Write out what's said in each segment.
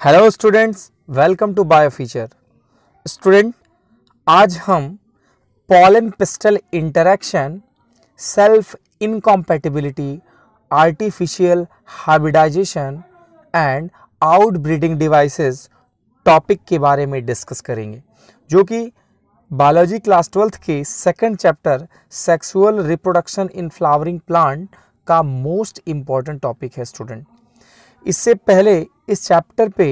Hello students, welcome to Biofeature. Student, आज हम pollen pistil interaction, self incompatibility, artificial hybridisation and outbreeding devices topic के बारे में discuss करेंगे, जो कि बायोलॉजी क्लास 12th के second chapter sexual reproduction in flowering plant का मोस्ट इम्पॉर्टेंट टॉपिक है। स्टूडेंट, इससे पहले इस चैप्टर पे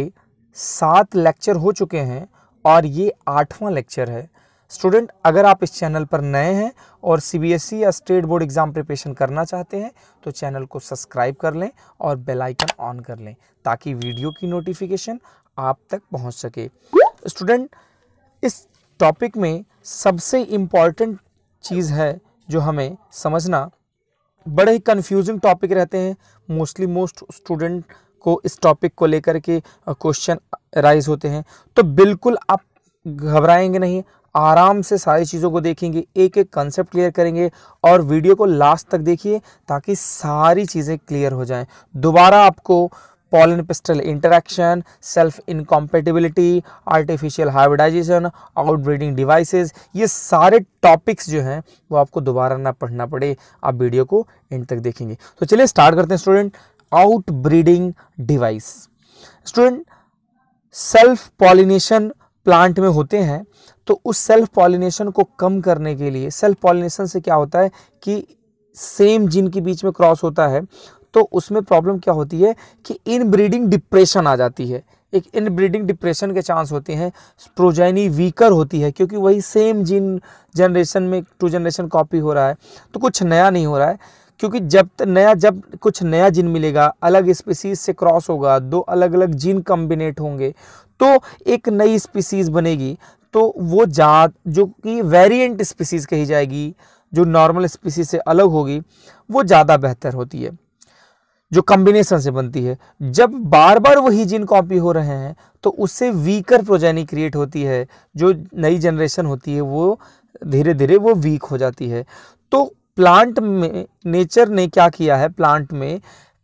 7 लेक्चर हो चुके हैं और ये 8वां लेक्चर है। स्टूडेंट, अगर आप इस चैनल पर नए हैं और सीबीएसई या स्टेट बोर्ड एग्जाम प्रिपरेशन करना चाहते हैं तो चैनल को सब्सक्राइब कर लें और बेल आइकन ऑन कर लें ताकि वीडियो की नोटिफिकेशन आप तक पहुंच सके। स्टूडेंट, इस टॉपिक में सबसे इम्पॉर्टेंट चीज़ है जो हमें समझना, बड़े ही कंफ्यूजिंग टॉपिक रहते हैं। मोस्ट स्टूडेंट को इस टॉपिक को लेकर के क्वेश्चन राइज होते हैं, तो बिल्कुल आप घबराएंगे नहीं, आराम से सारी चीज़ों को देखेंगे, एक एक कंसेप्ट क्लियर करेंगे और वीडियो को लास्ट तक देखिए ताकि सारी चीज़ें क्लियर हो जाएं। दोबारा आपको pollen pistil interaction, self incompatibility, artificial hybridisation, outbreeding devices, ये सारे टॉपिक्स जो हैं वो आपको दोबारा ना पढ़ना पड़े, आप वीडियो को एंड तक देखेंगे। तो चलिए स्टार्ट करते हैं। Student, outbreeding device. Student, self pollination plant में होते हैं, तो उस सेल्फ पॉलिनेशन को कम करने के लिए, सेल्फ पॉलिनेशन से क्या होता है कि सेम जीन के बीच में क्रॉस होता है, तो उसमें प्रॉब्लम क्या होती है कि इनब्रीडिंग डिप्रेशन आ जाती है। एक इनब्रीडिंग डिप्रेशन के चांस होते हैं, प्रोजेनी वीकर होती है क्योंकि वही सेम जीन जनरेशन में 2 जनरेशन कॉपी हो रहा है, तो कुछ नया नहीं हो रहा है। क्योंकि जब कुछ नया जीन मिलेगा, अलग स्पीसीज से क्रॉस होगा, 2 अलग अलग जीन कॉम्बिनेट होंगे तो एक नई स्पीसीज बनेगी, तो वो जात जो कि वेरिएंट स्पीसीज कही जाएगी, जो नॉर्मल स्पीसीज से अलग होगी, वो ज़्यादा बेहतर होती है, जो कॉम्बिनेशन से बनती है। जब बार बार वही जीन कॉपी हो रहे हैं तो उससे वीकर प्रोजेनी क्रिएट होती है, जो नई जनरेशन होती है वो धीरे धीरे वो वीक हो जाती है। तो प्लांट में नेचर ने क्या किया है, प्लांट में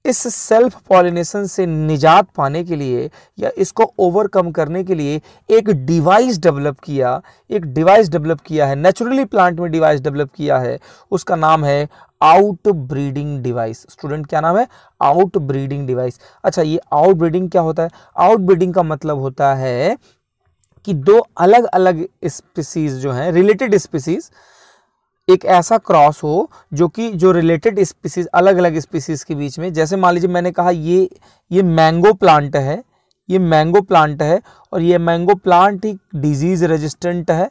इस सेल्फ पॉलिनेशन से निजात पाने के लिए या इसको ओवरकम करने के लिए एक डिवाइस डेवलप किया है, नेचुरली प्लांट में डिवाइस डेवलप किया है। उसका नाम है आउट ब्रीडिंग डिवाइस। स्टूडेंट, क्या नाम है? Out breeding device. अच्छा, ये आउट ब्रीडिंग क्या होता है? आउट ब्रीडिंग का मतलब होता है कि 2 अलग अलग स्पीसीज जो हैं, रिलेटेड स्पीसीज, एक ऐसा क्रॉस हो जो रिलेटेड स्पीसीज, अलग अलग स्पीसीज के बीच में, जैसे मान लीजिए मैंने कहा ये मैंगो प्लांट है, ये मैंगो प्लांट है और ये मैंगो प्लांट ही डिजीज रेजिस्टेंट है,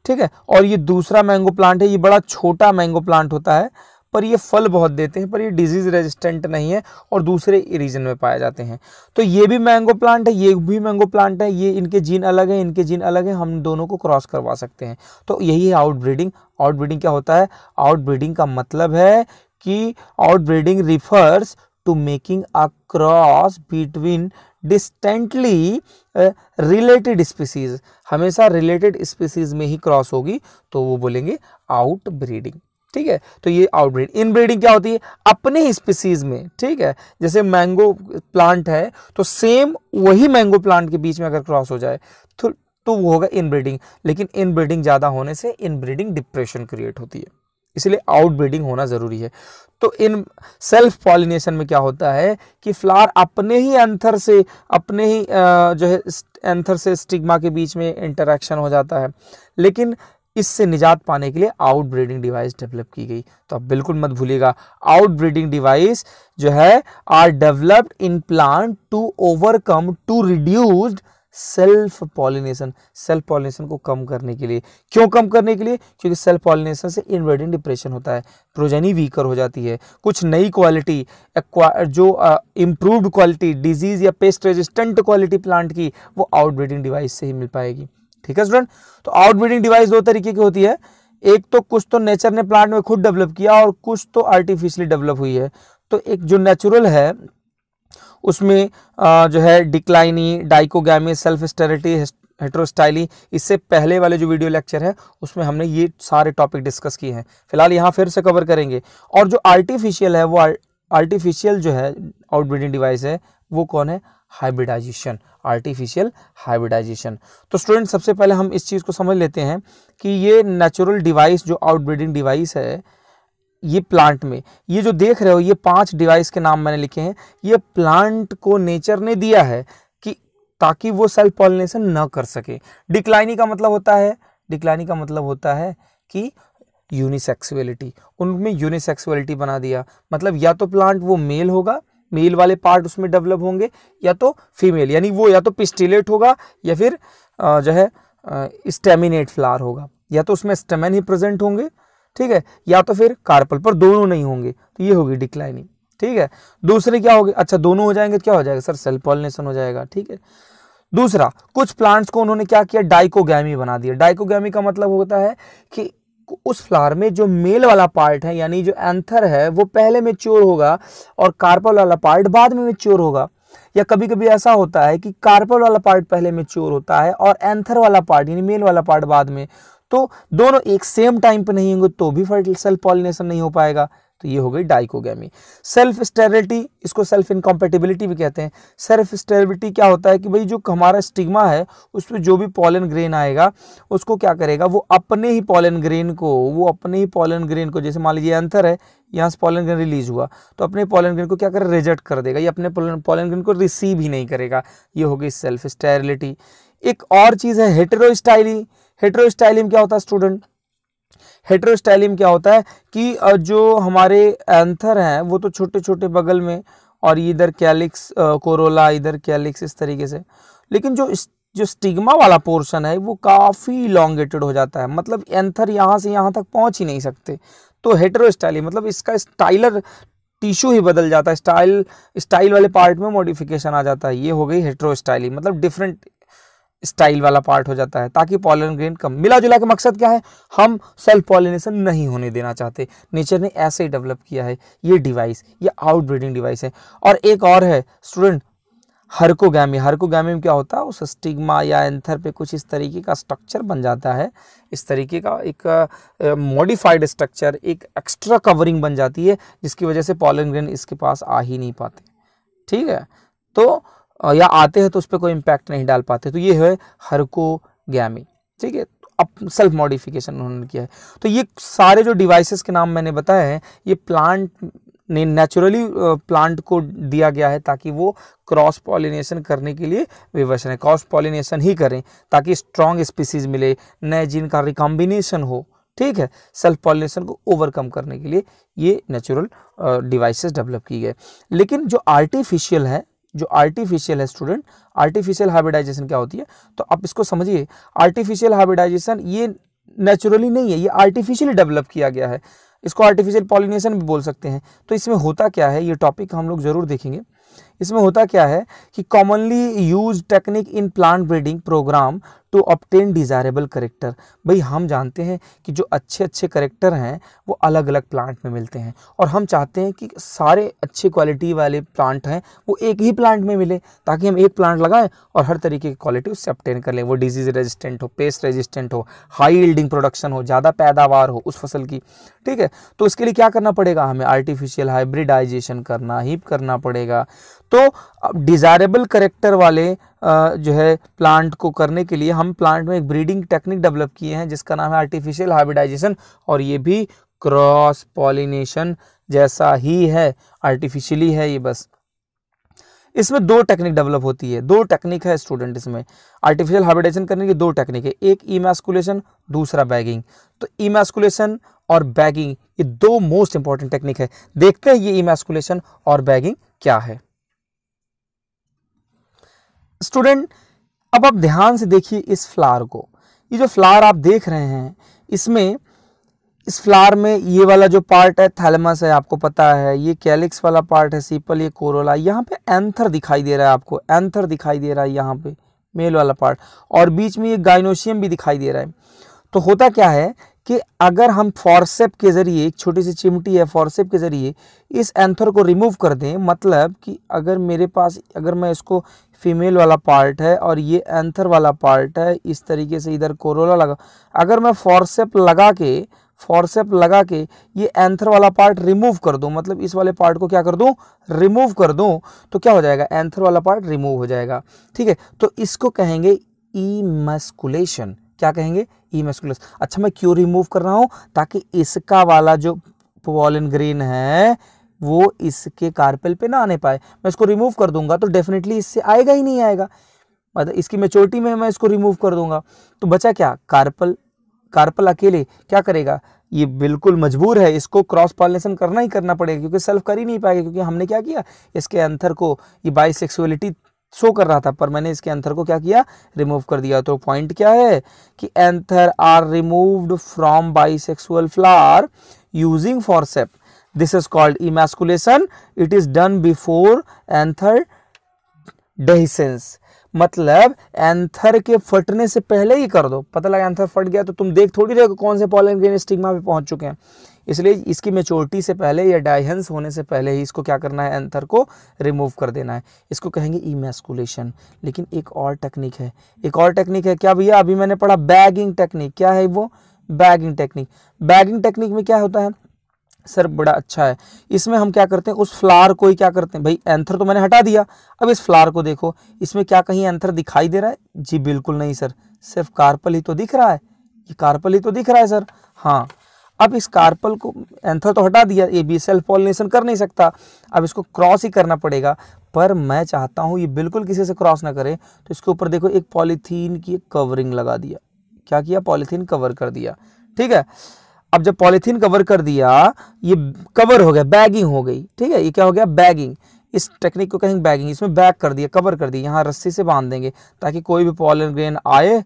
ठीक है, और ये दूसरा मैंगो प्लांट है, ये बड़ा छोटा मैंगो प्लांट होता है पर ये फल बहुत देते हैं, पर ये डिजीज रेजिस्टेंट नहीं है और दूसरे रीजन में पाए जाते हैं। तो ये भी मैंगो प्लांट है, ये भी मैंगो प्लांट है, ये इनके जीन अलग हैं, इनके जीन अलग हैं, हम दोनों को क्रॉस करवा सकते हैं। तो यही है आउटब्रीडिंग। आउटब्रीडिंग क्या होता है? आउटब्रीडिंग का मतलब है कि outbreeding refers to making a cross between distantly related species. हमेशा रिलेटेड स्पीसीज में ही क्रॉस होगी तो वो बोलेंगे आउटब्रीडिंग, ठीक है। तो ये आउटब्रीड। इनब्रीडिंग क्या होती है? अपने ही स्पीसीज में, ठीक है, जैसे मैंगो प्लांट है तो सेम वही मैंगो प्लांट के बीच में अगर क्रॉस हो जाए तो वो होगा इनब्रीडिंग। लेकिन इनब्रीडिंग ज़्यादा होने से इनब्रीडिंग डिप्रेशन क्रिएट होती है, इसलिए आउटब्रीडिंग होना ज़रूरी है। तो इन सेल्फ पॉलिनेशन में क्या होता है कि फ्लावर अपने ही एंथर से जो है एंथर से स्टिग्मा के बीच में इंटरेक्शन हो जाता है, लेकिन इससे निजात पाने के लिए आउटब्रीडिंग डिवाइस डेवलप की गई। तो आप बिल्कुल मत भूलिएगा, आउटब्रीडिंग डिवाइस जो है are developed in plant to overcome, to reduced self pollination. Self pollination को कम करने के लिए। क्यों कम करने के लिए? क्योंकि सेल्फ पॉलिनेशन से इनब्रीडिंग डिप्रेशन होता है, प्रोजेनी वीकर हो जाती है, कुछ नई क्वालिटी जो इम्प्रूव्ड क्वालिटी, डिजीज या पेस्ट रेजिस्टेंट क्वालिटी प्लांट की, वो आउटब्रीडिंग डिवाइस से ही मिल पाएगी, ठीक है स्टूडेंट। तो आउटब्रीडिंग डिवाइस 2 तरीके की होती है, एक तो कुछ तो नेचर ने प्लांट में खुद डेवलप किया और कुछ तो आर्टिफिशियली डेवलप हुई है। तो एक जो नेचुरल है उसमें जो है डिक्लाइनी, डाइकोगैमी, सेल्फ स्टेरिटी, हेटेरोस्टाइली, इससे पहले वाले जो वीडियो लेक्चर है उसमें हमने ये सारे टॉपिक डिस्कस किए हैं, फिलहाल यहाँ फिर से कवर करेंगे। और जो आर्टिफिशियल है, वो आर्टिफिशियल जो है आउटब्रीडिंग डिवाइस है, वो कौन है? हाइब्रिडाइजेशन। Artificial hybridisation. तो स्टूडेंट सबसे पहले हम इस चीज़ को समझ लेते हैं कि ये नेचुरल डिवाइस जो आउटब्रीडिंग डिवाइस है, ये प्लांट में ये जो देख रहे हो ये 5 डिवाइस के नाम मैंने लिखे हैं, ये प्लांट को नेचर ने दिया है कि ताकि वो सेल्फ पॉलिनेशन न कर सके। डिक्लाइनी का मतलब होता है कि यूनिसेक्सुअलिटी, उनमें यूनिसेक्सुअलिटी बना दिया, मतलब या तो प्लांट वो मेल होगा, मेल वाले पार्ट उसमें डेवलप होंगे, या तो फीमेल, यानी वो या तो पिस्टिलेट होगा या फिर जो है स्टेमिनेट फ्लावर होगा, या तो उसमें स्टेमेन ही प्रेजेंट होंगे, ठीक है, या तो फिर कार्पल, पर दोनों नहीं होंगे, तो ये होगी डिक्लाइनिंग, ठीक है। दूसरे क्या होगी, अच्छा दोनों हो जाएंगे तो क्या हो जाएगा सर, सेल्फ पॉलिनेशन हो जाएगा, ठीक है। दूसरा, कुछ प्लांट्स को उन्होंने क्या किया, डाइकोगैमी बना दिया। डाइकोगैमी का मतलब होता है कि उस फ्लावर में जो मेल वाला पार्ट है, यानी जो एंथर है, वो पहले मैच्योर होगा और कार्पल वाला पार्ट बाद में मैच्योर होगा। या कभी कभी ऐसा होता है कि कार्पल वाला पार्ट पहले मैच्योर होता है और एंथर वाला पार्ट यानी मेल वाला पार्ट बाद में, तो दोनों एक सेम टाइम पे नहीं होंगे तो भी सेल्फ पॉलिनेशन नहीं हो पाएगा, तो ये हो गई डाइकोगैमी। सेल्फ स्टेरिलिटी, इसको सेल्फ इनकॉम्पेटिबिलिटी भी कहते हैं। सेल्फ स्टेरिलिटी क्या होता है कि भाई जो हमारा स्टिग्मा है उसमें जो भी पॉलन ग्रेन आएगा उसको क्या करेगा, वो अपने ही पॉलन ग्रेन को जैसे मान लीजिए एंथर है, यहाँ से पॉलन ग्रेन रिलीज हुआ तो अपने पॉलन ग्रेन को क्या करेगा, रिजेक्ट कर देगा, या अपने पॉलन ग्रेन को रिसीव ही नहीं करेगा, ये हो गई सेल्फ स्टेरिलिटी। एक और चीज़ है हेटेरोस्टाइली। हेटेरोस्टाइलिम क्या होता है स्टूडेंट, हेटेरोस्टाइलिम क्या होता है कि जो हमारे एंथर हैं वो तो छोटे छोटे बगल में, और इधर कैलिक्स कोरोला, इधर कैलिक्स, इस तरीके से, लेकिन जो स्टिग्मा वाला पोर्शन है वो काफ़ी इलॉन्गेटेड हो जाता है, मतलब एंथर यहाँ से यहाँ तक पहुँच ही नहीं सकते। तो हेटेरोस्टाइलिम मतलब इसका स्टाइलर टिश्यू ही बदल जाता है, स्टाइल वाले पार्ट में मॉडिफिकेशन आ जाता है, ये हो गई हेटेरोस्टाइली, मतलब डिफरेंट स्टाइल वाला पार्ट हो जाता है, ताकि पॉलन ग्रेन कम। मिला जुला के मकसद क्या है, हम सेल्फ पॉलिनेशन नहीं होने देना चाहते, नेचर ने ऐसे ही डेवलप किया है ये डिवाइस, ये आउटब्रीडिंग डिवाइस है। और एक और है स्टूडेंट हर्कोगैमी। हर्कोगैमी में क्या होता है, उस स्टिग्मा या एंथर पे कुछ इस तरीके का स्ट्रक्चर बन जाता है, इस तरीके का एक मॉडिफाइड स्ट्रक्चर, एक एक्स्ट्रा कवरिंग बन जाती है, जिसकी वजह से पॉलन ग्रेन इसके पास आ ही नहीं पाते, ठीक है, तो या आते हैं तो उस पर कोई इम्पैक्ट नहीं डाल पाते, तो ये है हर्कोगैमी, ठीक है। तो अब सेल्फ मॉडिफिकेशन उन्होंने किया है। तो ये सारे जो डिवाइसेस के नाम मैंने बताए हैं, ये प्लांट ने नेचुरली प्लांट को दिया गया है ताकि वो क्रॉस पॉलिनेशन करने के लिए विवश है, क्रॉस पॉलिनेशन ही करें ताकि स्ट्रॉन्ग स्पीसीज मिले, नए जीन का रिकॉम्बिनेशन हो, ठीक है। सेल्फ पॉलिनेशन को ओवरकम करने के लिए ये नेचुरल डिवाइसेस डेवलप की गए। लेकिन जो आर्टिफिशियल है स्टूडेंट, आर्टिफिशियल हाइब्रिडाइजेशन क्या होती है, तो आप इसको समझिए। आर्टिफिशियल हाइब्रिडाइजेशन ये नेचुरली नहीं है, ये आर्टिफिशियली डेवलप किया गया है, इसको आर्टिफिशियल पॉलिनेशन भी बोल सकते हैं। तो इसमें होता क्या है, ये टॉपिक हम लोग जरूर देखेंगे। इसमें होता क्या है कि commonly use technique in plant breeding programme to obtain desirable character. भाई हम जानते हैं कि जो अच्छे अच्छे करेक्टर हैं वो अलग अलग प्लांट में मिलते हैं, और हम चाहते हैं कि सारे अच्छे क्वालिटी वाले प्लांट हैं वो एक ही प्लांट में मिले, ताकि हम एक प्लांट लगाएं और हर तरीके की क्वालिटी उससे ऑब्टेन कर लें, वो डिजीज रेजिस्टेंट हो, पेस्ट रेजिस्टेंट हो, हाई यील्डिंग प्रोडक्शन हो, ज़्यादा पैदावार हो उस फसल की, ठीक है। तो इसके लिए क्या करना पड़ेगा, हमें आर्टिफिशियल हाइब्रिडाइजेशन करना पड़ेगा। तो डिजायरेबल करेक्टर वाले जो है प्लांट को करने के लिए हम प्लांट में एक ब्रीडिंग टेक्निक डेवलप किए हैं जिसका नाम है आर्टिफिशियल हाइब्रिडाइजेशन, और ये भी क्रॉस पॉलिनेशन जैसा ही है, आर्टिफिशियली है ये बस। इसमें दो टेक्निक डेवलप होती है, दो टेक्निक है स्टूडेंट, इसमें आर्टिफिशियल हाइब्रिडाइजेशन करने की दो टेक्निक है, एक इमैस्कुलेशन, दूसरा बैगिंग। तो इमैस्कुलेशन और बैगिंग ये दो मोस्ट इंपॉर्टेंट टेक्निक है। देखते हैं ये इमैस्कुलेशन और बैगिंग क्या है। स्टूडेंट अब आप ध्यान से देखिए इस फ्लावर को, ये जो फ्लावर आप देख रहे हैं इसमें, इस फ्लावर में ये वाला जो पार्ट है थैलेमस है, आपको पता है, ये कैलिक्स वाला पार्ट है सीपल, ये कोरोला, यहाँ पे एंथर दिखाई दे रहा है, आपको एंथर दिखाई दे रहा है यहाँ पे मेल वाला पार्ट, और बीच में ये गाइनोशियम भी दिखाई दे रहा है। तो होता क्या है कि अगर हम फॉर्सेप के जरिए, एक छोटी सी चिमटी है, फॉर्सेप के जरिए इस एंथर को रिमूव कर दें, मतलब कि अगर मेरे पास, अगर मैं इसको फीमेल वाला पार्ट है और ये एंथर वाला पार्ट है, इस तरीके से इधर कोरोला लगा, अगर मैं फॉर्सेप लगा के फॉर्सेप लगा के ये एंथर वाला पार्ट रिमूव कर दूं, मतलब इस वाले पार्ट को क्या कर दूं, रिमूव कर दूं, तो क्या हो जाएगा, एंथर वाला पार्ट रिमूव हो जाएगा। ठीक है, तो इसको कहेंगे इमैस्कुलेशन। क्या कहेंगे, इमैस्कुलेशन। अच्छा, मैं क्यों रिमूव कर रहा हूं, ताकि इसका वाला जो पॉलन ग्रेन है वो इसके कार्पेल पे ना आने पाए। मैं इसको रिमूव कर दूंगा तो डेफिनेटली इससे आएगा ही नहीं आएगा, मतलब इसकी मैच्योरिटी में मैं इसको रिमूव कर दूंगा तो बचा क्या, कार्पल। कार्पल अकेले क्या करेगा, ये बिल्कुल मजबूर है, इसको क्रॉस पॉलिनेशन करना ही करना पड़ेगा, क्योंकि सेल्फ कर ही नहीं पाएगा, क्योंकि हमने क्या किया, इसके एंथर को, ये बाइसेक्सुअलिटी शो कर रहा था पर मैंने इसके एंथर को क्या किया, रिमूव कर दिया। तो पॉइंट क्या है कि anther are removed from bisexual flower using forcep. This is called emasculation. It is done before anther dehiscence, मतलब एंथर के फटने से पहले ही कर दो। पता लगा एंथर फट गया तो तुम देख थोड़ी रहे कौन से पॉलन ग्रेन स्टिग्मा पे पहुंच चुके हैं, इसलिए इसकी मैच्योरिटी से पहले या डाइहेंस होने से पहले ही इसको क्या करना है, एंथर को रिमूव कर देना है। इसको कहेंगे इमैस्कुलेशन। लेकिन एक और टेक्निक है, एक और टेक्निक है क्या भैया, अभी मैंने पढ़ा बैगिंग टेक्निक। क्या है वो, बैगिंग टेक्निक। बैगिंग टेक्निक में क्या होता है सर, बड़ा अच्छा है। इसमें हम क्या करते हैं, उस फ्लावर को ही क्या करते हैं, भाई एंथर तो मैंने हटा दिया, अब इस फ्लावर को देखो, इसमें क्या कहीं एंथर दिखाई दे रहा है, जी बिल्कुल नहीं सर, सिर्फ कार्पल ही तो दिख रहा है, ये कार्पल ही तो दिख रहा है सर। हाँ, अब इस कार्पल को, एंथर तो हटा दिया, ये भी सेल्फ पॉलिनेशन कर नहीं सकता, अब इसको क्रॉस ही करना पड़ेगा। पर मैं चाहता हूँ ये बिल्कुल किसी से क्रॉस ना करे, तो इसके ऊपर देखो एक पॉलीथीन की कवरिंग लगा दिया। क्या किया, पॉलीथीन कवर कर दिया। ठीक है, अब जब पॉलीथीन कवर कर दिया, ये कवर हो गया, बैगिंग हो गई। ठीक है, ये क्या हो गया, बैगिंग। इस टेक्निक को कहेंगे बैगिंग। इसमें बैग कर दिया, कवर कर दिया, यहाँ रस्सी से बांध देंगे ताकि कोई भी पॉलन ग्रेन आए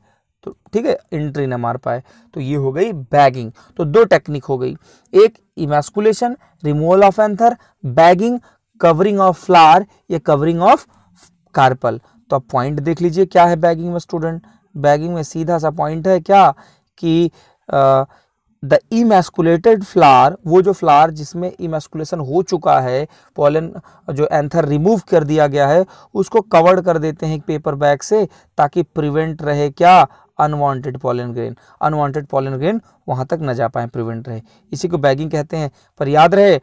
तो ठीक है एंट्री ना मार पाए। तो ये हो गई बैगिंग। तो दो टेक्निक हो गई, एक emasculation, removal of anther, bagging, covering of flower या कवरिंग ऑफ कार्पल। तो अब पॉइंट देख लीजिए क्या है बैगिंग में स्टूडेंट। बैगिंग में सीधा सा पॉइंट है क्या कि द इमैस्कुलेटेड फ्लावर, वो जो फ्लावर जिसमें इमैस्कुलेशन हो चुका है, पॉलन जो एंथर रिमूव कर दिया गया है, उसको कवर्ड कर देते हैं एक पेपर बैग से, ताकि प्रिवेंट रहे क्या, unwanted pollen grain. Unwanted pollen grain वहां तक न जा पाए, प्रिवेंट रहे, इसी को बैगिंग कहते हैं। पर याद रहे,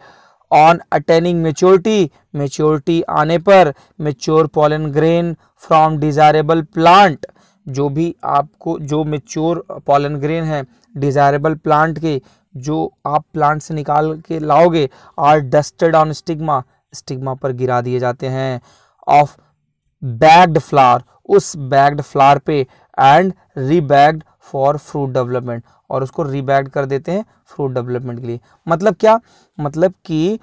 ऑन अटेनिंग मेच्योरिटी, मेच्योरिटी आने पर mature pollen grain from desirable plant, जो भी आपको जो मेच्योर पॉलन ग्रेन है डिजायरेबल प्लांट के, जो आप प्लांट से निकाल के लाओगे, are dusted on stigma, stigma पर गिरा दिए जाते हैं, ऑफ बैग्ड फ्लावर, उस बैग्ड फ्लावर पे, and rebagged for fruit development, और उसको रीबैग्ड कर देते हैं फ्रूट डेवलपमेंट के लिए। मतलब क्या, मतलब कि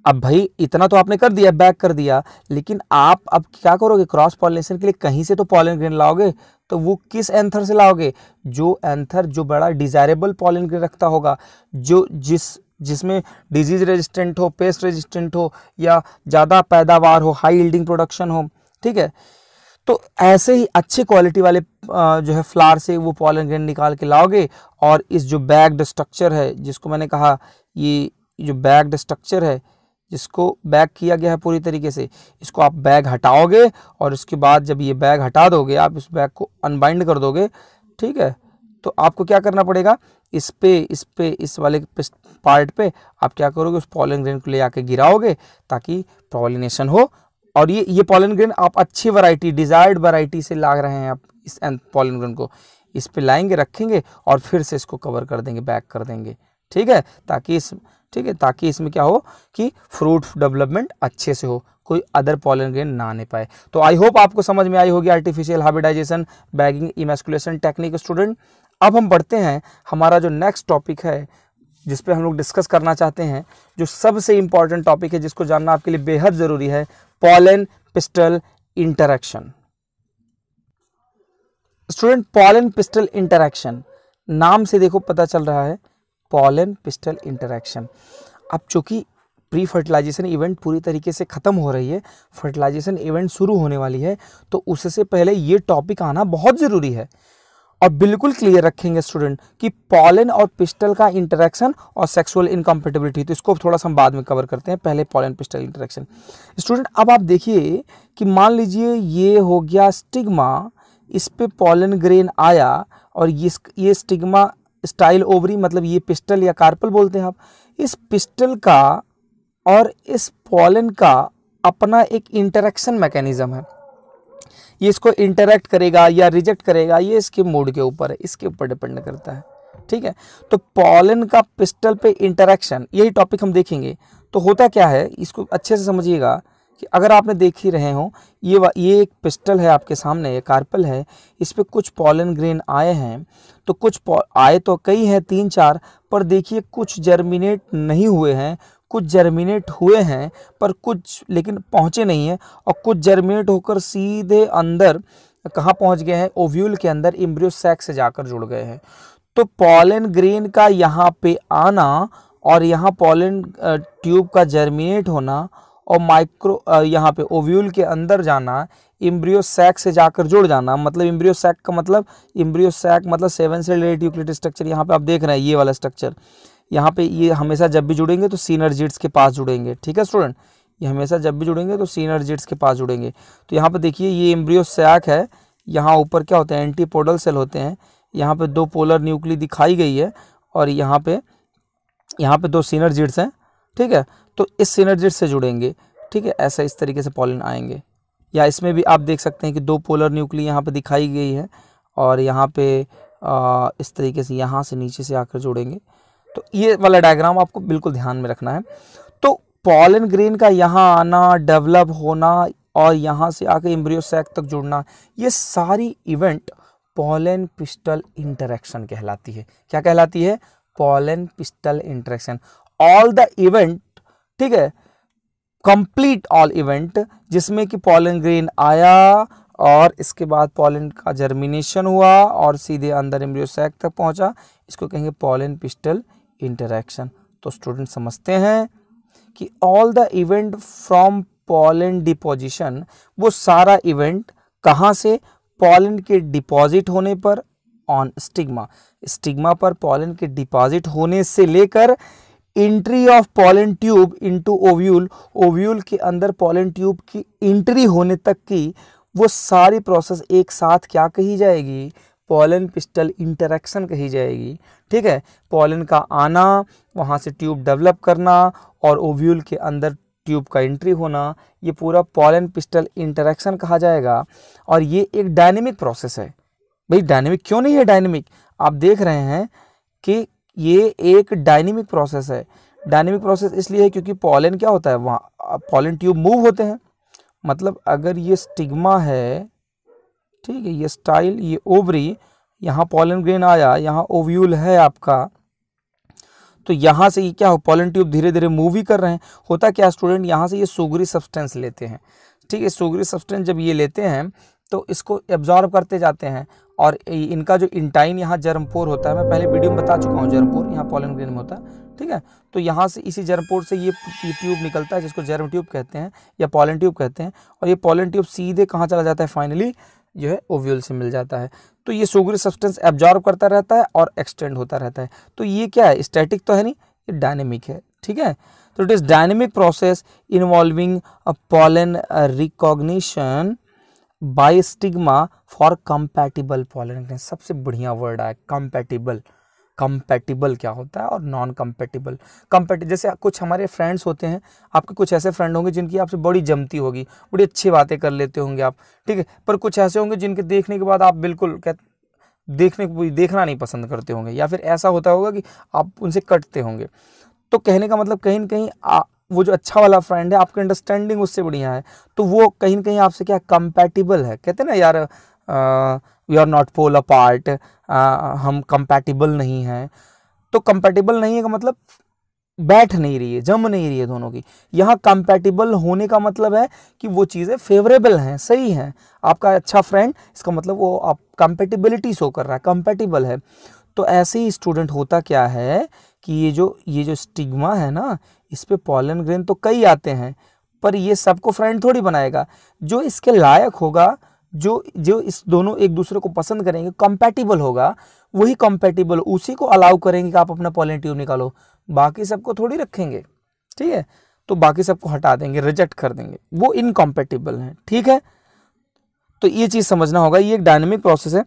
अब भाई इतना तो आपने कर दिया, बैक कर दिया, लेकिन आप अब क्या करोगे, क्रॉस पॉलिनेशन के लिए कहीं से तो पॉलन ग्रेन लाओगे, तो वो किस एंथर से लाओगे, जो एंथर जो बड़ा डिजायरेबल पॉलन ग्रेन रखता होगा, जो जिसमें डिजीज रेजिस्टेंट हो, पेस्ट रेजिस्टेंट हो, या ज़्यादा पैदावार हो, हाई यील्डिंग प्रोडक्शन हो। ठीक है, तो ऐसे ही अच्छे क्वालिटी वाले जो है फ्लावर से वो पॉलन ग्रेन निकाल के लाओगे, और इस जो बैग्ड स्ट्रक्चर है, जिसको मैंने कहा ये जो बैग्ड स्ट्रक्चर है, जिसको बैग किया गया है पूरी तरीके से, इसको आप बैग हटाओगे, और उसके बाद जब ये बैग हटा दोगे, आप इस बैग को अनबाइंड कर दोगे। ठीक है, तो आपको क्या करना पड़ेगा, इस वाले पार्ट पे आप क्या करोगे, उस पॉलन ग्रेन को ले आके गिराओगे ताकि पॉलिनेशन हो। और ये पॉलन ग्रेन आप अच्छी वैरायटी, डिजायर्ड वैरायटी से ला रहे हैं, आप इस पॉलन ग्रेन को इस पे लाएंगे, रखेंगे, और फिर से इसको कवर कर देंगे, बैक कर देंगे। ठीक है, ताकि इसमें क्या हो कि फ्रूट डेवलपमेंट अच्छे से हो, कोई अदर पॉलन ग्रेन ना आने पाए। तो आई होप आपको समझ में आई होगी artificial hybridisation, bagging, emasculation technique. Student, अब हम बढ़ते हैं, हमारा जो नेक्स्ट टॉपिक है जिस पे हम लोग डिस्कस करना चाहते हैं, जो सबसे इंपॉर्टेंट टॉपिक है, जिसको जानना आपके लिए बेहद जरूरी है, pollen pistil interaction. Student, pollen pistil interaction, नाम से देखो पता चल रहा है, पॉलन पिस्टल इंटरेक्शन। अब चूंकि प्री फर्टिलाइजेशन इवेंट पूरी तरीके से ख़त्म हो रही है, फर्टिलाइजेशन इवेंट शुरू होने वाली है, तो उससे पहले ये टॉपिक आना बहुत ज़रूरी है। और बिल्कुल क्लियर रखेंगे स्टूडेंट कि पॉलन और पिस्टल का इंटरेक्शन और सेक्सुअल इनकम्पेटिबिलिटी, तो इसको थोड़ा सा हम बाद में कवर करते हैं, पहले पॉलन पिस्टल इंटरेक्शन। स्टूडेंट, अब आप देखिए कि मान लीजिए ये हो गया स्टिग्मा, इस पे पॉलन ग्रेन आया, और ये स्टिग्मा स्टाइल ओवरी, मतलब ये पिस्टल या कार्पल बोलते हैं आप। इस पिस्टल का और इस पॉलन का अपना एक इंटरेक्शन मैकेनिज्म है। ये इसको इंटरेक्ट करेगा या रिजेक्ट करेगा, ये इसके मूड के ऊपर है, इसके ऊपर डिपेंड करता है। ठीक है, तो पॉलन का पिस्टल पे इंटरेक्शन, यही टॉपिक हम देखेंगे। तो होता क्या है, इसको अच्छे से समझिएगा कि अगर आपने देख ही रहे हो, ये एक पिस्टल है आपके सामने, ये कार्पल है, इस पे कुछ पॉलन ग्रेन आए हैं। तो कुछ आए तो कई हैं, 3-4, पर देखिए कुछ जर्मिनेट नहीं हुए हैं, कुछ जर्मिनेट हुए हैं पर कुछ लेकिन पहुँचे नहीं हैं, और कुछ जर्मिनेट होकर सीधे अंदर कहाँ पहुँच गए हैं, ओव्यूल के अंदर एम्ब्रियो सैक से जाकर जुड़ गए हैं। तो पॉलन ग्रेन का यहाँ पे आना और यहाँ पॉलन ट्यूब का जर्मिनेट होना और माइक्रो यहाँ पे ओव्यूल के अंदर जाना, एम्ब्रियो सैक से जाकर जुड़ जाना, मतलब एम्ब्रियो सैक का मतलब, एम्ब्रियो सैक मतलब 7 सेल रेडियोक्लिटिक स्ट्रक्चर। यहाँ पे आप देख रहे हैं ये वाला स्ट्रक्चर, यहाँ पे ये हमेशा जब भी जुड़ेंगे तो सिनर्जिड्स के पास जुड़ेंगे। ठीक है स्टूडेंट, ये हमेशा जब भी जुड़ेंगे तो सिनर्जिड्स के पास जुड़ेंगे। तो यहाँ पे देखिए ये एम्ब्रियो सैक है, यहाँ ऊपर क्या होते हैं, एंटीपोडल सेल होते हैं, यहाँ पे 2 पोलर न्यूक्ली दिखाई गई है, और यहाँ पे 2 सिनर्जिड्स हैं। ठीक है, तो इस सिनर्जिड से जुड़ेंगे। ठीक है, ऐसा इस तरीके से पॉलन आएंगे। या इसमें भी आप देख सकते हैं कि 2 पोलर न्यूक्ली यहाँ पे दिखाई गई है, और यहाँ पे इस तरीके से यहाँ से नीचे से आकर जुड़ेंगे। तो ये वाला डायग्राम आपको बिल्कुल ध्यान में रखना है। तो पॉलन ग्रेन का यहाँ आना, डेवलप होना और यहाँ से आकर एम्ब्रियो सैक तक जुड़ना, ये सारी इवेंट पॉलन पिस्टल इंटरेक्शन कहलाती है। क्या कहलाती है? Pollen pistil interaction. All the event, ठीक है, कंप्लीट ऑल इवेंट जिसमें कि पॉलन ग्रेन आया और इसके बाद पॉलन का जर्मिनेशन हुआ और सीधे अंदर एम्ब्रियो सैक तक पहुंचा, इसको कहेंगे पॉलन पिस्टल इंटरेक्शन। तो स्टूडेंट समझते हैं कि all the event from pollen deposition, वो सारा इवेंट कहाँ से? पॉलन के डिपॉजिट होने पर ऑन स्टिग्मा, स्टिग्मा पर पॉलन के डिपॉजिट होने से लेकर entry of pollen tube into ovule, ovule के अंदर पॉलन ट्यूब की एंट्री होने तक की वो सारी प्रोसेस एक साथ क्या कही जाएगी? पॉलन पिस्टल इंटरेक्शन कही जाएगी। ठीक है, पॉलन का आना, वहाँ से ट्यूब डेवलप करना और ओव्यूल के अंदर ट्यूब का एंट्री होना, ये पूरा पॉलन पिस्टल इंटरेक्शन कहा जाएगा। और ये एक डायनेमिक प्रोसेस है। भाई डायनेमिक क्यों नहीं है? डायनेमिक आप देख रहे हैं कि ये एक डायनेमिक प्रोसेस है। डायनेमिक प्रोसेस इसलिए है क्योंकि पॉलन क्या होता है, वहाँ पॉलन ट्यूब मूव होते हैं। मतलब अगर ये स्टिग्मा है, ठीक है, ये स्टाइल, ये ओवरी, यहाँ पॉलन ग्रेन आया, यहाँ ओव्यूल है आपका, तो यहाँ से ये क्या हो, पॉलन ट्यूब धीरे धीरे मूव ही कर रहे हैं। होता क्या स्टूडेंट, यहाँ से ये सुगरी सब्सटेंस लेते हैं। ठीक है, सुगरी सब्सटेंस जब ये लेते हैं तो इसको एब्जॉर्ब करते जाते हैं, और इनका जो इंटाइन यहाँ जर्मपोर होता है, मैं पहले वीडियो में बता चुका हूँ, जर्मपोर यहाँ पॉलन ग्रेन में होता है। ठीक है, तो यहाँ से इसी जर्मपोर से ये ट्यूब निकलता है जिसको जर्म ट्यूब कहते हैं या पॉलन ट्यूब कहते हैं, और ये पॉलन ट्यूब सीधे कहाँ चला जाता है? फाइनली जो है ओव्यूल से मिल जाता है। तो ये सुगरी सब्सटेंस एब्जॉर्ब करता रहता है और एक्सटेंड होता रहता है। तो ये क्या है? स्टैटिक तो है नहीं, ये डायनेमिक है। ठीक है, तो it is dynamic process involving a pollen recognition by stigma for compatible pollen. सबसे बढ़िया वर्ड है कंपैटिबल। कंपैटिबल क्या होता है और नॉन कंपैटिबल। जैसे कुछ हमारे फ्रेंड्स होते हैं, आपके कुछ ऐसे फ्रेंड होंगे जिनकी आपसे बड़ी जमती होगी, बड़ी अच्छी बातें कर लेते होंगे आप, ठीक है, पर कुछ ऐसे होंगे जिनके देखने के बाद आप बिल्कुल देखना नहीं पसंद करते होंगे, या फिर ऐसा होता होगा कि आप उनसे कटते होंगे। तो कहने का मतलब कहीं ना कहीं वो जो अच्छा वाला फ्रेंड है, आपकी अंडरस्टैंडिंग उससे बढ़िया है, तो वो कहीं ना कहीं आपसे क्या कंपैटिबल है। कहते हैं ना यार, we are not pole apart, हम कंपैटिबल नहीं हैं। तो कंपैटिबल नहीं है का मतलब बैठ नहीं रही है, जम नहीं रही है दोनों की। यहाँ कंपैटिबल होने का मतलब है कि वो चीज़ें फेवरेबल हैं, सही हैं। आपका अच्छा फ्रेंड, इसका मतलब वो आप कंपैटिबिलिटी शो कर रहा है, कंपैटिबल है। तो ऐसे ही स्टूडेंट होता क्या है कि ये जो स्टिग्मा है ना, इस पे पॉलन ग्रेन तो कई आते हैं, पर ये सबको फ्रेंड थोड़ी बनाएगा। जो इसके लायक होगा, जो इस दोनों एक दूसरे को पसंद करेंगे, कंपैटिबल होगा, वही कंपैटिबल, उसी को अलाउ करेंगे कि आप अपना पॉलन ट्यूब निकालो। बाकी सबको थोड़ी रखेंगे, ठीक है, तो बाकी सबको हटा देंगे, रिजेक्ट कर देंगे, वो इनकम्पैटिबल हैं। ठीक है, तो ये चीज़ समझना होगा, ये एक डायनेमिक प्रोसेस है।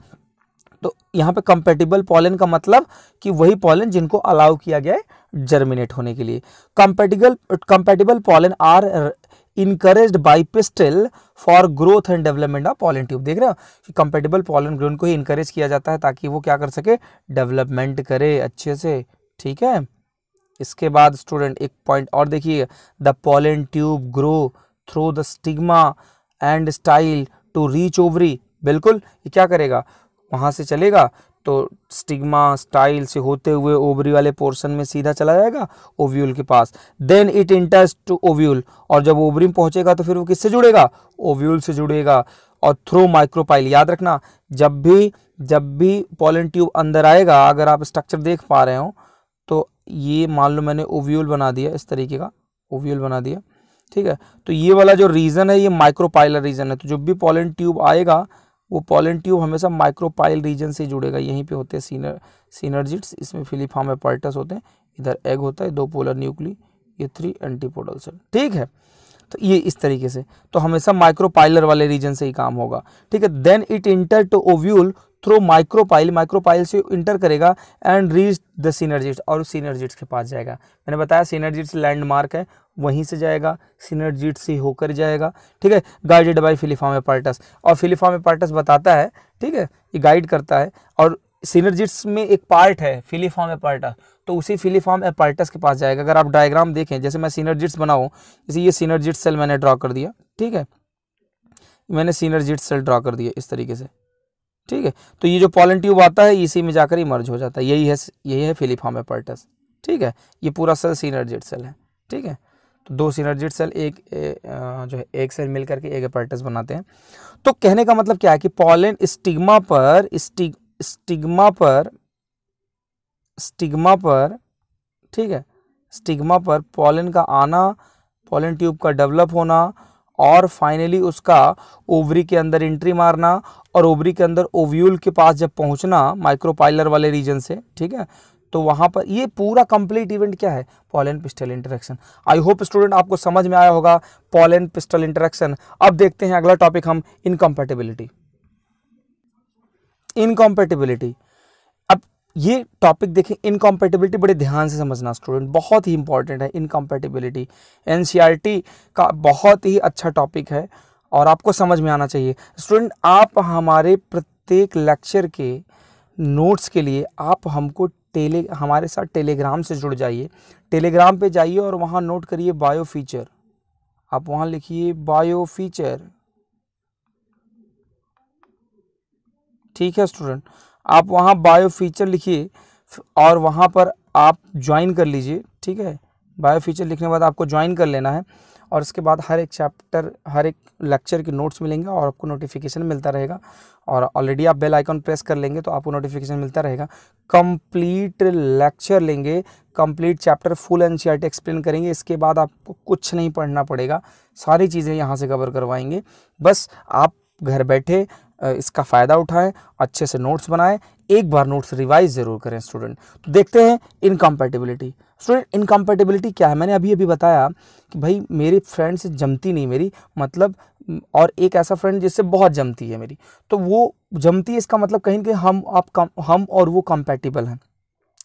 तो यहाँ पे कंपैटिबल पॉलन का मतलब कि वही पॉलन जिनको अलाउ किया गया है जर्मिनेट होने के लिए। Compatible pollen are encouraged by pistil for growth and development of pollen tube. देख रहे हो कि कंपैटिबल पॉलन ग्रेन को ही इनकरेज किया जाता है ताकि वो क्या कर सके, डेवलपमेंट करे अच्छे से, ठीक है। इसके बाद स्टूडेंट एक पॉइंट और देखिए, the pollen tube grow through the stigma and style to reach ovary. बिल्कुल, ये क्या करेगा, वहां से चलेगा तो स्टिग्मा स्टाइल से होते हुए ओवरी वाले पोर्शन में सीधा चला जाएगा ओव्यूल के पास। Then it enters to ovule, और जब ओवरी में पहुंचेगा तो फिर वो किससे जुड़ेगा, ओव्यूल से जुड़ेगा। और थ्रू माइक्रोपाइल, याद रखना जब भी पॉलन ट्यूब अंदर आएगा, अगर आप स्ट्रक्चर देख पा रहे हो तो ये मान लो मैंने ओव्यूल बना दिया, इस तरीके का ओव्यूल बना दिया, ठीक है। तो ये वाला जो रीजन है ये माइक्रोपाइलर रीजन है। तो जब भी पॉलन ट्यूब आएगा वो पॉलन ट्यूब हमेशा माइक्रोपाइल रीजन से जुड़ेगा। यहीं पे होते हैं सिनर्जिड्स, इसमें फिलीफॉर्म एपर्टस होते हैं, इधर एग होता है, 2 पोलर न्यूक्ली, ये 3 एंटीपोडल सेल, ठीक है। तो ये इस तरीके से, तो हमेशा माइक्रोपाइलर वाले रीजन से ही काम होगा, ठीक है। Then it enter to ovule through micropyle से इंटर करेगा एंड रीच द सिनर्जिड्स, और सिनर्जिड्स के पास जाएगा। मैंने बताया सिनर्जिड्स लैंडमार्क है, वहीं से जाएगा, सिनर्जिड्स से होकर जाएगा, ठीक है। गाइडेड बाय फिलीफॉर्म एपर्टस, और फिलीफॉर्म एपर्टस बताता है, ठीक है, ये गाइड करता है। और सिनर्जिड्स में एक पार्ट है फिलीफॉर्म एपर्टस, तो उसी फिलीफॉर्म एपर्टस के पास जाएगा। अगर आप डायग्राम देखें, जैसे मैं सिनर्जिड्स बनाऊं, जैसे ये सिनर्जिड्स सेल मैंने ड्रॉ कर दिया, ठीक है, मैंने सिनर्जिड्स सेल ड्रॉ कर दिया इस तरीके से, ठीक है। तो ये जो पॉलन ट्यूब आता है इसी में जाकर इमर्ज हो जाता है, यही है फिलीफॉर्म एपर्टस, ठीक है। ये पूरा सेल सिनर्जिड सेल है, ठीक है। तो 2 सिनर्जिड सेल जो है एक सेल मिलकर के एक एपर्टस बनाते हैं। तो कहने का मतलब क्या है कि पॉलन स्टिग्मा पर ठीक है, स्टिग्मा पर पॉलन का आना, पॉलन ट्यूब का डेवलप होना, और फाइनली उसका ओवरी के अंदर एंट्री मारना, और ओवरी के अंदर ओव्यूल के पास जब पहुंचना माइक्रोपाइलर वाले रीजन से, ठीक है। तो वहां पर ये पूरा कंप्लीट इवेंट क्या है, pollen pistil interaction. I hope student आपको समझ में आया होगा पॉलन पिस्टल इंटरेक्शन। अब देखते हैं अगला टॉपिक हम, इनकम्पैटिबिलिटी। अब ये टॉपिक देखें, इनकम्पैटिबिलिटी बड़े ध्यान से समझना स्टूडेंट, बहुत ही इंपॉर्टेंट है इनकम्पैटिबिलिटी। एनसीईआरटी का बहुत ही अच्छा टॉपिक है और आपको समझ में आना चाहिए स्टूडेंट। आप हमारे प्रत्येक लेक्चर के नोट्स के लिए आप हमको हमारे साथ टेलीग्राम से जुड़ जाइए। टेलीग्राम पे जाइए और वहाँ नोट करिए बायो फीचर, आप वहाँ लिखिए बायो फीचर, ठीक है स्टूडेंट। आप वहाँ बायो फीचर लिखिए और वहाँ पर आप ज्वाइन कर लीजिए, ठीक है। बायो फीचर लिखने के बाद आपको ज्वाइन कर लेना है, और इसके बाद हर एक चैप्टर, हर एक लेक्चर के नोट्स मिलेंगे और आपको नोटिफिकेशन मिलता रहेगा। और ऑलरेडी आप बेल आइकन प्रेस कर लेंगे तो आपको नोटिफिकेशन मिलता रहेगा। कंप्लीट लेक्चर लेंगे, complete chapter full NCERT explain करेंगे। इसके बाद आपको कुछ नहीं पढ़ना पड़ेगा, सारी चीज़ें यहाँ से कवर करवाएंगे। बस आप घर बैठे इसका फ़ायदा उठाएं, अच्छे से नोट्स बनाएं, एक बार नोट्स रिवाइज ज़रूर करें स्टूडेंट। तो देखते हैं इनकम्पैटिबिलिटी। स्टूडेंट इनकम्पैटिबिलिटी क्या है, मैंने अभी बताया कि भाई मेरी फ्रेंड से जमती नहीं मेरी, मतलब, और एक ऐसा फ्रेंड जिससे बहुत जमती है मेरी, तो वो जमती है, इसका मतलब कहीं ना कहीं हम और वो कंपैटिबल हैं।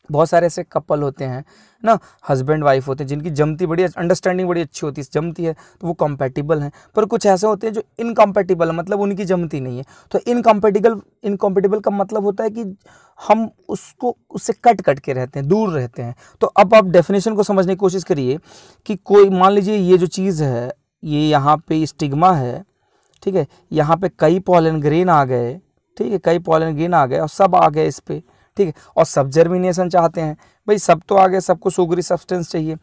बहुत सारे ऐसे कपल होते हैं ना, हस्बैंड वाइफ होते हैं जिनकी जमती बड़ी, अंडरस्टैंडिंग बड़ी अच्छी होती है, जमती है तो वो कंपैटिबल हैं। पर कुछ ऐसे होते हैं जो इनकम्पैटिबल है, मतलब उनकी जमती नहीं है। तो इनकम्पैटिबल का मतलब होता है कि हम उससे कट के रहते हैं, दूर रहते हैं। तो अब आप डेफिनेशन को समझने की कोशिश करिए कि कोई, मान लीजिए ये जो चीज़ है, ये यहाँ पे स्टिग्मा है, ठीक है, यहाँ पे कई पॉलन ग्रेन आ गए, ठीक है, कई पॉलन ग्रेन आ गए और सब आ गए इस पर, ठीक है, और सब जर्मिनेशन चाहते हैं, भाई सब तो आगे, सबको सुगरी सब्सटेंस चाहिए,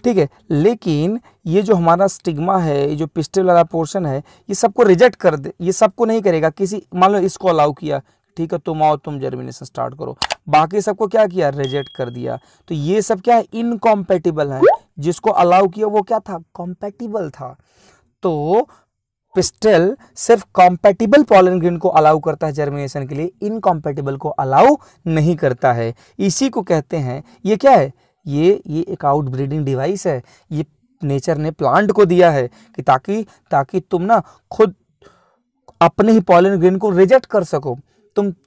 ठीक है। लेकिन ये जो हमारा स्टिग्मा है, ये जो पिस्टल वाला पोर्शन है, ये सबको रिजेक्ट कर दे, ये सबको नहीं करेगा। किसी, मान लो इसको अलाउ किया, ठीक है, तुम आओ, तुम जर्मिनेशन स्टार्ट करो, बाकी सबको क्या किया, रिजेक्ट कर दिया। तो ये सब क्या है, इनकॉम्पैटिबल है। जिसको अलाउ किया वो क्या था, कॉम्पैटिबल था। तो पिस्टल सिर्फ कॉम्पैटिबल पॉलन ग्रेन को अलाउ करता है जर्मिनेशन के लिए, इनकॉम्पैटिबल को अलाउ नहीं करता है। इसी को कहते हैं, ये क्या है, ये एक आउट ब्रीडिंग डिवाइस है। ये नेचर ने प्लांट को दिया है कि ताकि तुम ना खुद अपने ही पॉलन ग्रेन को रिजेक्ट कर सको।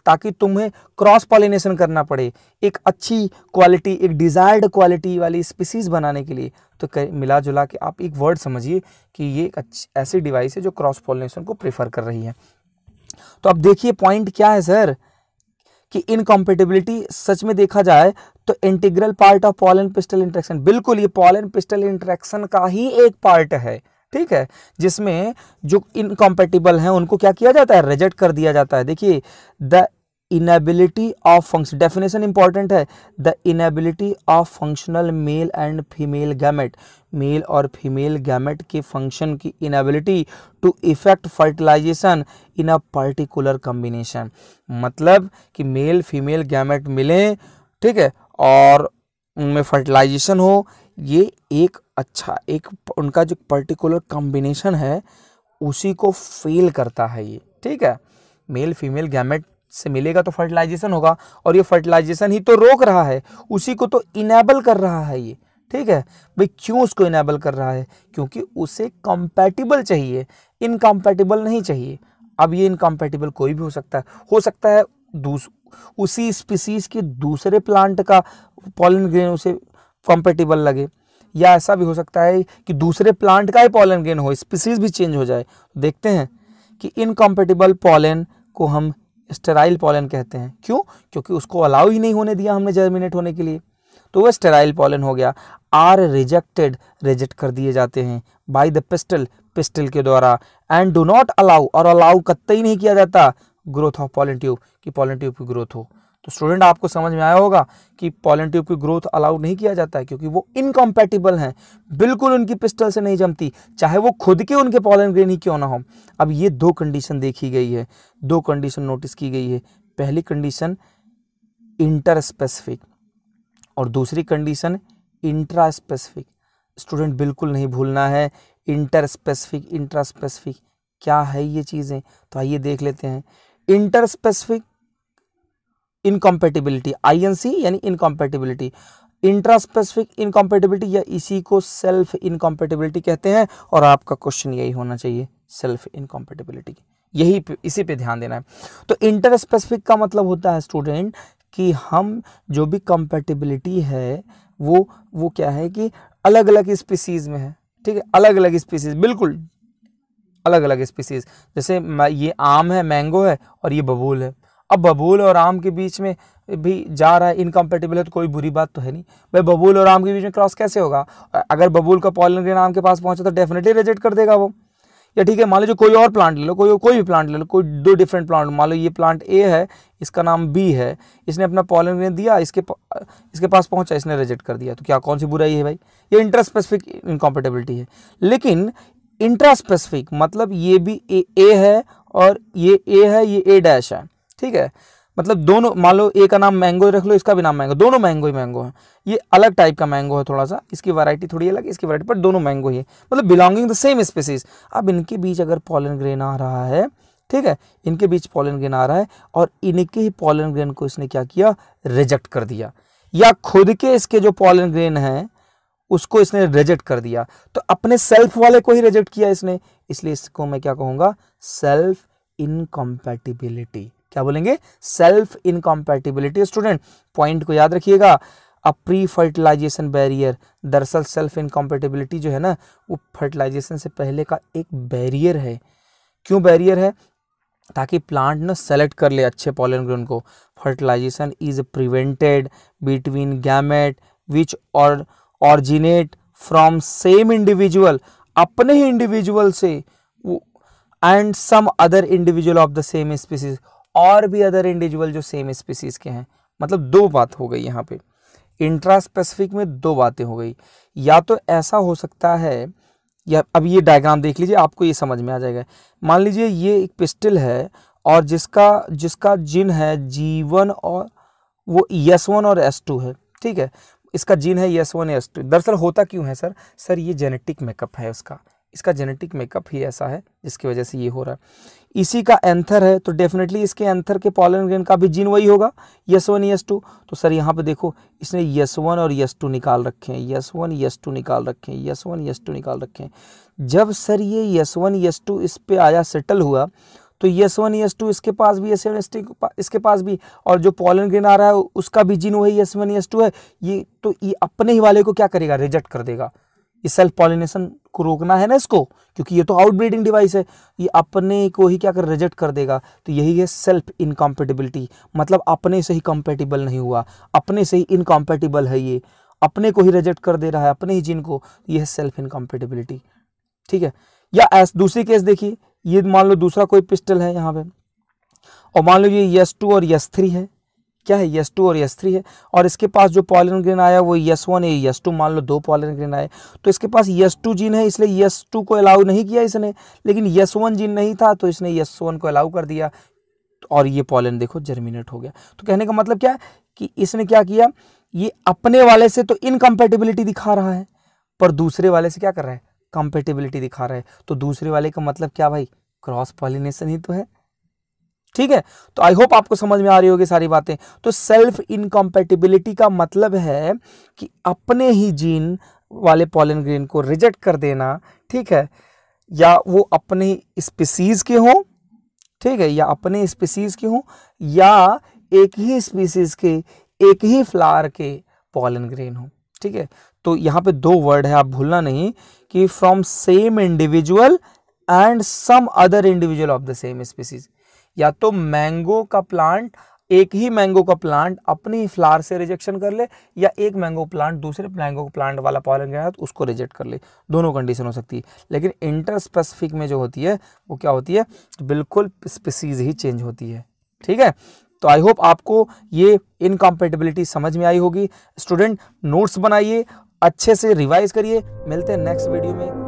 ताकि तुम्हें क्रॉस पॉलिनेशन करना पड़े एक अच्छी क्वालिटी, एक डिजायर्ड क्वालिटी वाली स्पीसीज बनाने के लिए। तो मिला जुला के आप एक वर्ड समझिए कि ये एक ऐसी डिवाइस है जो क्रॉस पॉलिनेशन को प्रेफर कर रही है। तो अब देखिए पॉइंट क्या है सर कि इनकॉम्पेटिबिलिटी सच में देखा जाए तो integral part of pollen pistil interaction, बिल्कुल ये पॉलन पिस्टल इंटरेक्शन का ही एक पार्ट है, ठीक है, जिसमें जो इनकॉम्पेटिबल हैं उनको क्या किया जाता है, रिजेक्ट कर दिया जाता है। देखिए the inability of function, definition important है, the inability of functional male and female gamete, male और फीमेल गैमेट के फंक्शन की inability to effect fertilisation in a particular combination, मतलब कि मेल फीमेल गैमेट मिलें, ठीक है, और उनमें फर्टिलाइजेशन हो, ये एक अच्छा एक उनका जो पर्टिकुलर कॉम्बिनेशन है उसी को फेल करता है ये, ठीक है। मेल फीमेल गैमेट से मिलेगा तो फर्टिलाइजेशन होगा और ये फर्टिलाइजेशन ही तो रोक रहा है, उसी को तो इनेबल कर रहा है ये, ठीक है। भाई क्यों उसको इनेबल कर रहा है, क्योंकि उसे कंपैटिबल चाहिए, इनकम्पैटिबल नहीं चाहिए। अब ये इनकम्पैटिबल कोई भी हो सकता है उसी स्पीसीज के दूसरे प्लांट का पॉलन ग्रेन उसे कंपैटिबल लगे, या ऐसा भी हो सकता है कि दूसरे प्लांट का ही पॉलन ग्रेन हो, स्पीसीज भी चेंज हो जाए। देखते हैं कि इनकम्पैटिबल पॉलन को हम स्टेराइल पॉलन कहते हैं। क्यों? क्योंकि उसको अलाउ ही नहीं होने दिया हमने जर्मिनेट होने के लिए, तो वह स्टेराइल पॉलन हो गया। आर रिजेक्टेड, रिजेक्ट कर दिए जाते हैं बाय द पिस्टल, पिस्टल के द्वारा, एंड डू नॉट अलाउ, और अलाउ कतई नहीं किया जाता ग्रोथ ऑफ पॉलन ट्यूब, कि पॉलन ट्यूब की ग्रोथ हो। तो स्टूडेंट आपको समझ में आया होगा कि पॉलन ट्यूब की ग्रोथ अलाउ नहीं किया जाता है क्योंकि वो इनकम्पैटिबल हैं, बिल्कुल उनकी पिस्टल से नहीं जमती, चाहे वो खुद के उनके पॉलन ग्रेन ही क्यों ना हो। अब ये दो कंडीशन देखी गई है, दो कंडीशन नोटिस की गई है। पहली कंडीशन इंटरस्पेसिफिक और दूसरी कंडीशन इंट्रास्पेसिफिक। स्टूडेंट बिल्कुल नहीं भूलना है इंटरस्पेसिफिक इंट्रास्पेसिफिक क्या है ये चीज़ें, तो आइए देख लेते हैं। इंटरस्पेसिफिक इनकम्पैटिबिलिटी, INC यानी इनकम्पैटिबिलिटी, इंट्रास्पेसिफिक इनकम्पैटिबिलिटी या इसी को सेल्फ इनकम्पैटिबिलिटी कहते हैं, और आपका क्वेश्चन यही होना चाहिए सेल्फ इनकम्पैटिबिलिटी, यही इसी पे ध्यान देना है। तो इंटरस्पेसिफिक का मतलब होता है स्टूडेंट कि हम जो भी कंपैटिबिलिटी है वो क्या है कि अलग अलग स्पीसीज में है, ठीक है, अलग अलग स्पीसीज, बिल्कुल अलग अलग स्पीसीज। जैसे ये आम है, मैंगो है, और ये बबूल है। अब बबूल और आम के बीच में भी जा रहा है, इनकम्पैटिबल है तो कोई बुरी बात तो है नहीं। भाई बबूल और आम के बीच में क्रॉस कैसे होगा? अगर बबूल का पॉलन ग्रेन आम के पास पहुंचा तो डेफिनेटली रिजेक्ट कर देगा वो। या ठीक है, मान लीजिए कोई और प्लांट ले लो, कोई भी प्लांट ले लो, कोई दो डिफरेंट प्लांट, मान लो ये प्लांट ए है, इसका नाम बी है, इसने अपना पॉलन ग्रेन दिया, इसके पास पहुंचा, इसने रिजेक्ट कर दिया, तो क्या कौन सी बुराई है भाई? ये इंटरस्पेसिफिक इनकम्पैटिबिलिटी है। लेकिन इंट्रास्पेसिफिक मतलब ये भी ए है और ये ए है, ये ए डैश है, ठीक है, मतलब दोनों, मान लो ए का नाम मैंगो रख लो, इसका भी नाम मैंगो, दोनों मैंगो ही मैंगो है। ये अलग टाइप का मैंगो है थोड़ा सा, इसकी वैरायटी थोड़ी अलग, इसकी वैरायटी, पर दोनों मैंगो ही है, मतलब बिलोंगिंग द सेम स्पीसीज। अब इनके बीच अगर पॉलन ग्रेन आ रहा है, ठीक है, इनके बीच पॉलन ग्रेन आ रहा है और इनके ही पॉलन ग्रेन को इसने क्या किया, रिजेक्ट कर दिया, या खुद के इसके जो पॉलन ग्रेन है उसको इसने रिजेक्ट कर दिया, तो अपने सेल्फ वाले को ही रिजेक्ट किया इसने, इसलिए इसको मैं क्या कहूंगा, सेल्फ इनकम्पैटिबिलिटी। क्या बोलेंगे? Self incompatibility. स्टूडेंट पॉइंट को याद रखिएगा, अ प्री फर्टिलाइजेशन बैरियर, दरअसल सेल्फ इनकम्पैटिबिलिटी जो है ना वो फर्टिलाइजेशन से पहले का एक बैरियर है। क्यों बैरियर है? ताकि प्लांट ना सेलेक्ट कर ले अच्छे पॉलन ग्रेन को। Fertilisation is prevented between gamete which और ऑरिजिनेट फ्रॉम सेम इंडिविजुअल, अपने ही इंडिविजुअल से, and some other individual of the same species, और भी अदर इंडिविजुअल जो सेम स्पीसीज के हैं। मतलब दो बात हो गई यहाँ पे, इंट्रास्पेसिफिक में दो बातें हो गई। या तो ऐसा हो सकता है, या अब ये डायग्राम देख लीजिए, आपको ये समझ में आ जाएगा। मान लीजिए ये एक पिस्टल है और जिसका जिन है G1 और वो S1 और S2 है, ठीक है, इसका जीन है S1 S2। दरअसल होता क्यों है सर ये जेनेटिक मेकअप है उसका, इसका जेनेटिक मेकअप ही ऐसा है जिसकी वजह से ये हो रहा है। इसी का एंथर है तो डेफिनेटली इसके एंथर के पॉलन ग्रेन का भी जीन वही होगा, S1 S2। तो सर यहाँ पे देखो इसने S1 और S2 निकाल रखे हैं, S1 S2 निकाल रखे हैं, S1 S2 निकाल रखे हैं। जब सर ये S1 S2 इस पे आया, सेटल हुआ, तो S1 S2 इसके पास भी, S7 S2 इसके पास भी, और जो पॉलन ग्रेन आ रहा है उसका भी जीन वही S1 S2 है। ये तो ये अपने ही वाले को क्या करेगा, रिजेक्ट कर देगा। ये सेल्फ पॉलिनेशन को रोकना है ना इसको, क्योंकि ये तो आउटब्रीडिंग डिवाइस है, ये अपने को ही क्या कर रिजेक्ट कर देगा। तो यही है सेल्फ इनकॉम्पेटिबिलिटी, मतलब अपने से ही कंपेटिबल नहीं हुआ, अपने से ही इनकॉम्पेटिबल है, ये अपने को ही रिजेक्ट कर दे रहा है, अपने ही जीन को। ये है सेल्फ इनकॉम्पेटिबिलिटी, ठीक है। या दूसरी केस देखिए, ये मान लो दूसरा कोई पिस्टल है यहाँ पे, और मान लो ये S2 और S3 है। क्या है, S2 और S3 है, और इसके पास जो पॉलन ग्रेन आया वो S1 है, S2, मान लो 2 पॉलन ग्रेन आए, तो इसके पास S2 जीन है, इसलिए S2 को अलाउ नहीं किया इसने, लेकिन S1 जीन नहीं था तो इसने S1 को अलाउ कर दिया, और ये पॉलन देखो जर्मिनेट हो गया। तो कहने का मतलब क्या है कि इसने क्या किया, ये अपने वाले से तो इनकम्पेटिबिलिटी दिखा रहा है, पर दूसरे वाले से क्या कर रहा है, कंपेटिबिलिटी दिखा रहा है। तो दूसरे वाले का मतलब क्या भाई, क्रॉस पॉलिनेशन ही तो है, ठीक है। तो आई होप आपको समझ में आ रही होगी सारी बातें। तो सेल्फ इनकम्पेटिबिलिटी का मतलब है कि अपने ही जीन वाले पॉलन ग्रेन को रिजेक्ट कर देना, ठीक है, या वो अपने स्पीसीज के हों, ठीक है, या अपने स्पीसीज के हों, या एक ही स्पीसीज के एक ही फ्लावर के पॉलन ग्रेन हो, ठीक है। तो यहाँ पे 2 वर्ड है, आप भूलना नहीं, कि from same individual and some other individual of the same species. या तो मैंगो का प्लांट, एक ही मैंगो का प्लांट अपने ही फ्लावर से रिजेक्शन कर ले, या एक मैंगो प्लांट दूसरे मैंगो प्लांट वाला पॉलन ग्रेन है तो उसको रिजेक्ट कर ले, दोनों कंडीशन हो सकती है। लेकिन इंटर स्पेसिफिक में जो होती है वो क्या होती है, बिल्कुल स्पीसीज ही चेंज होती है, ठीक है। तो आई होप आपको ये इनकॉम्पेटिबिलिटी समझ में आई होगी। स्टूडेंट नोट्स बनाइए, अच्छे से रिवाइज करिए, मिलते हैं नेक्स्ट वीडियो में।